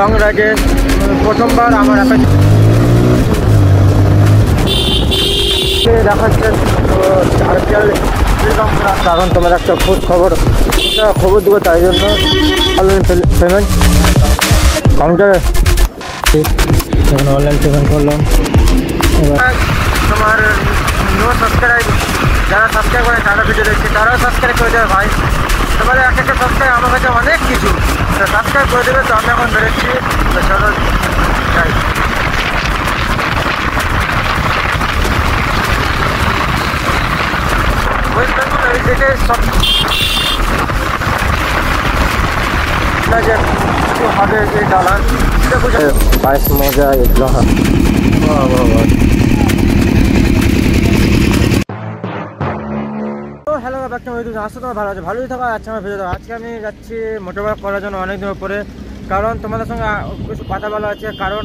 Long রাইডে প্রথমবার আমার অ্যাপাচি দেখাচ্ছে কারণ তোমার একটা খবর দেবো তাই জন্য পেমেন্ট কাউন্টারে যখন অনলাইন পেমেন্ট করলাম। এবার তোমার নো সাবস্ক্রাইব যারা সাবস্ক্রাইব করে তারা ভিডিও দেখছে তারাও সাবস্ক্রাইব করে দেবে ভাই। তোমাদের এক একটা সাবস্ক্রাইব আমার কাছে অনেক কিছু, তো সাবস্ক্রাইব করে দেবে। তো আমি এখন বেরোচ্ছি, তো চলো যাই। ওয়েস্ট বেঙ্গল এই দিকে সব হবে যে ডালার সেটা বুঝে বাইশ মজা এগুলো হয়। হ্যালো ব্যাকটা আসতে তোমার ভালো আছে, ভালোই থাকা আচ্ছা আমার ভিডিও। আজকে আমি যাচ্ছি মোটরবাইক করার জন্য অনেক দিন পরে, কারণ তোমাদের সঙ্গে কিছু কথা বলা আছে। কারণ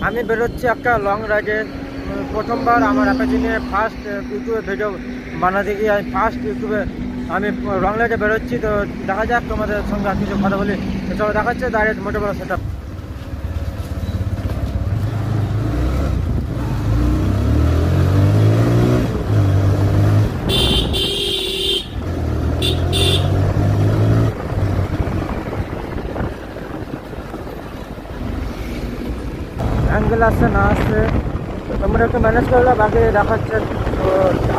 আমি বেরোচ্ছি একটা লং রাইডে, প্রথমবার আমার অ্যাপাচি নিয়ে ফার্স্ট ইউটিউবে ভিডিও বানাতে গিয়ে আমি ফার্স্ট ইউটিউবে আমি লং রাইডে বেরোচ্ছি। তো দেখা যাক তোমাদের সঙ্গে আর কিছু কথা বলি। তো চলো দেখাচ্ছে direct motorbike set up. Angle আসছে না আসছে তোমরা একটু ম্যানেজ করলে, বাকি দেখাচ্ছে। তো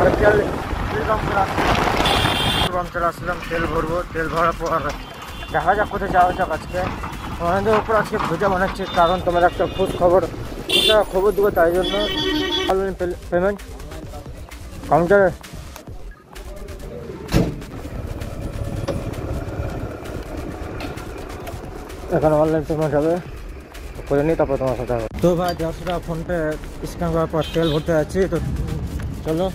আর তেল পাম্পে আসলাম, তেল ভরবো। তেল ভরার পর দেখা যাক কোথায় যাওয়া যাক। আজকে অনেকদের উপর আজকে ভিডিও বানাচ্ছি, কারণ তোমার একটা খবর দেবো তাই জন্য অনলাইন পেমেন্ট কাউন্টারে এখানে অনলাইন পেমেন্ট হবে, করে নিই তারপর তোমার সাথে হবে। তো ভাই 150 টাকা ফোনপে স্ক্যান করার পর তেল ভরতে যাচ্ছি। তো চলো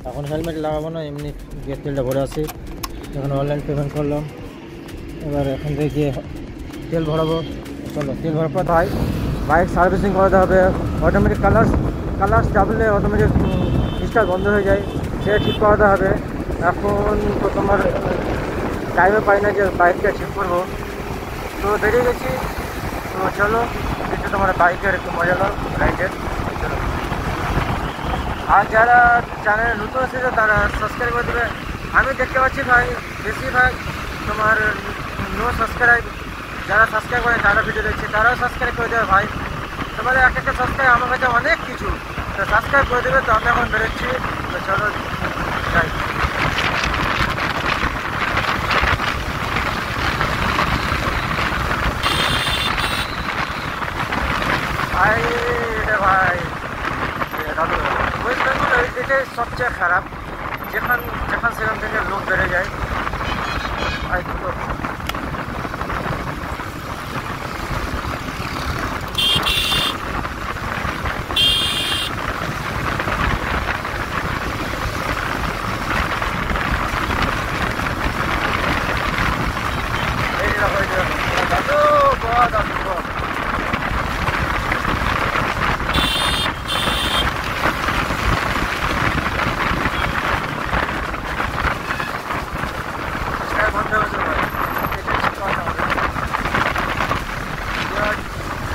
এখন হেলমেট লাগাবো না, এমনি গিয়ে তেলটা ভরে আসি। এখন অনলাইন পেমেন্ট করলাম, এবার এখান থেকে গিয়ে তেল ভরাবো। চলো তেল ভরার পর বাইক সার্ভিসিং করাতে হবে। অটোমেটিক কালার্স ডাবলে অটোমেটিক স্টার্ট বন্ধ হয়ে যায়, সেটা ঠিক করাতে হবে। এখন তো তোমার টাইমে পাই না যে বাইকটা ঠিক করবো, তো বেরিয়ে গেছি। তো চলো একটু তোমার বাইকের একটু মজা নাও রাইডের। চলো, আর যারা চ্যানেলে নতুন এসেছে তারা সাবস্ক্রাইব করে দেবে। আমি দেখতে পাচ্ছি ভাই বেশিরভাগ তোমার নো সাবস্ক্রাইব, যারা সাবস্ক্রাইব করে তারা ভিডিও দেখছে তারাও সাবস্ক্রাইব করে দেবে ভাই। তোমাদের এক একটা সাবস্ক্রাইব আমার কাছে অনেক কিছু, তো সাবস্ক্রাইব করে দেবে। তো আমি এখন বেরোচ্ছি, তো চলো যাই। ভাই ভাই ওয়েস্ট বেঙ্গল এই দিকে সবচেয়ে খারাপ, যেখান সেখান থেকে লোক বেড়ে যায়।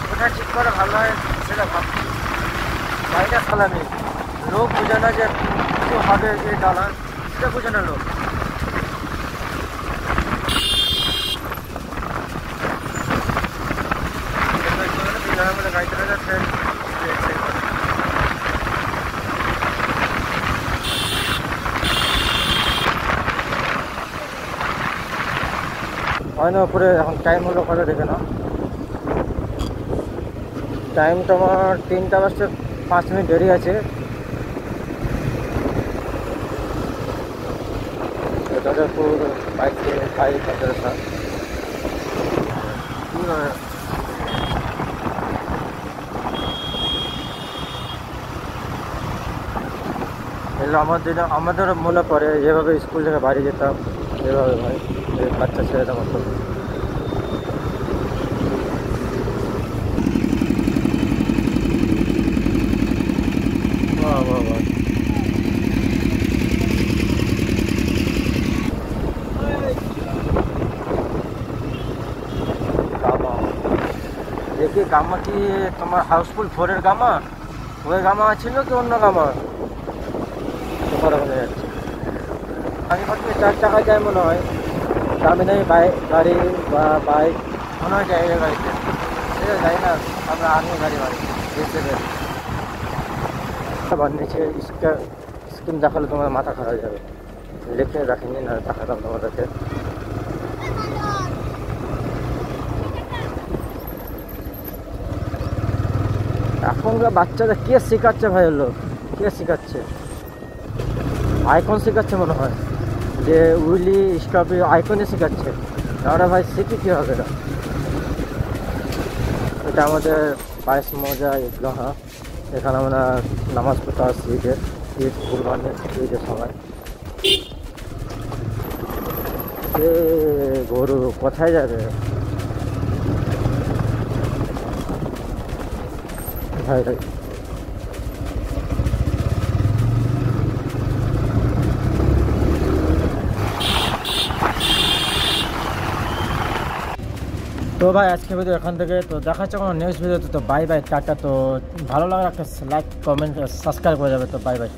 কোথায় ঠিক করে ভালো হয় সেটা ভাবছি। গাড়িটা চালানি লোক বোঝে না যে কিছু হবে যে ডালার, সেটা বোঝে না লোক। গাড়ি চলে যাচ্ছে হয় না উপরে। এখন টাইম হলো কত দেখে না, টাইম তোমার 3টা বাজতে 5 মিনিট দেরি আছে। বাইক আমাদের মনে পড়ে যেভাবে স্কুল থেকে বাড়ি যেতাম, যেভাবে ভাই বাচ্চা ছেলেটা মতো। কি গামা কি তোমার হাউসফুল 4-এর গামা, ওই গামা ছিল কি অন্য গামা তোমার ওখানে যাচ্ছে। আমি ভাবছি 4 চাকা যায় মনে হয়, দামি দামি গাড়ি বা বাইক মনে হয় জায়গা গাড়িতে, ঠিক আছে যাই না, আমরা আর্মি গাড়ি দেখতে পাই। আবার নিচে স্কিম দেখালে তোমার মাথা খারাপ যাবে, লিখে রাখিনি না দেখাতাম তোমাদেরকে। এখনকার বাচ্চাদের কে শেখাচ্ছে ভাই, হলো কে শেখাচ্ছে, আইকন শেখাচ্ছে মনে হয়, যে উইলি স্টপি আইকনে শেখাচ্ছে। আমরা ভাই শিখি কী হবে না। এটা আমাদের 22 মৌজা ঈদগাহ, এখানে আমরা নামাজ পড়তে আসছি ঈদ কুরবানির ঈদের সময়। গরু কোথায় যাবে ভাই ভাই। তো ভাই আজকে ভিডিও এখান থেকে, তো দেখা হচ্ছে কোনো নেক্সট ভিডিওতে। তো বাই বাই, টাটা। তো ভালো লাগলে একটা লাইক কমেন্ট সাবস্ক্রাইব করে যাবে। তো বাই বাই।